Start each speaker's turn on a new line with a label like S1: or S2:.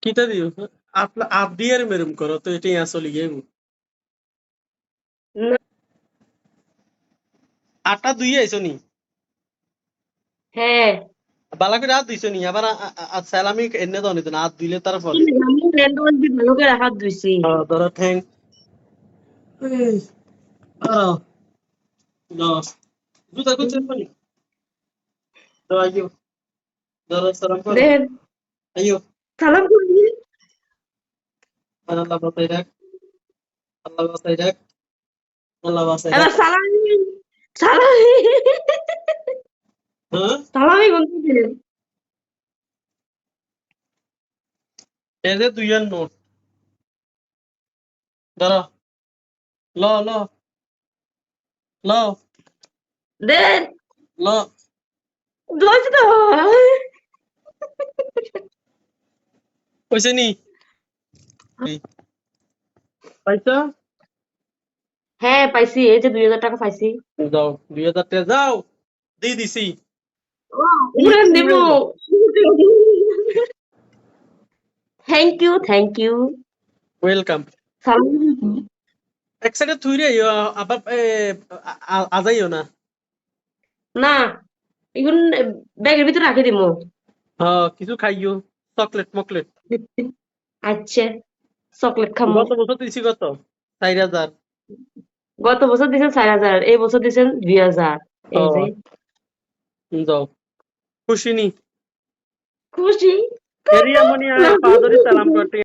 S1: কিতা দিও আপনা আপ দিয়ার মেরুম করো তো এটাই আসলে গিয়ে
S2: না।
S1: আটা দুই আইছো নি
S2: হ্যাঁ,
S1: বালা করে হাত দিছো নি আবার সালামি এনে দাও নি তো না হাত দিলে তারপর
S2: আমি হ্যান্ড ওয়াশ দিয়ে ভালো করে হাত ধুইছি।
S1: ধরো ঠ্যাং জুতা করছে পানি তো আইও ধরো সালাম করো
S2: দেন
S1: আইও
S2: সালাম করবি।
S1: আল্লাহ বাসাই রাখ আল্লাহ বাসাই রাখ আল্লাহ বাসাই রাখ
S2: এবার সালামি সালামি
S1: হ্যাঁ
S2: সালামি কোনটা দিলেন?
S1: এই যে দুইয়ের নোট ধরো ল ল ল
S2: দেন
S1: ল
S2: লইছে তো।
S1: কইছে নি পাইছো
S2: হ্যাঁ পাইছি, এই যে 2000 টাকা পাইছি।
S1: যাও 2000 টাকা যাও দিয়ে দিছি
S2: উড়ান দিব। Thank you.
S1: ওয়েলকাম
S2: সালাম।
S1: এক সাইডে থুই রে আবার আজাইও না
S2: না, এগুন ব্যাগের ভিতরে রাখে দিমু।
S1: হ্যাঁ কিছু খাইও চকলেট মকলেট
S2: আচ্ছা, চকলেট খামু।
S1: গত বছর দিছি কত 4000
S2: গত বছর দিছেন 4000, এই বছর দিছেন 2000। এই যে
S1: যাও খুশি নি
S2: খুশি।
S1: এরিয়া মনি পা ধরে সালাম করতে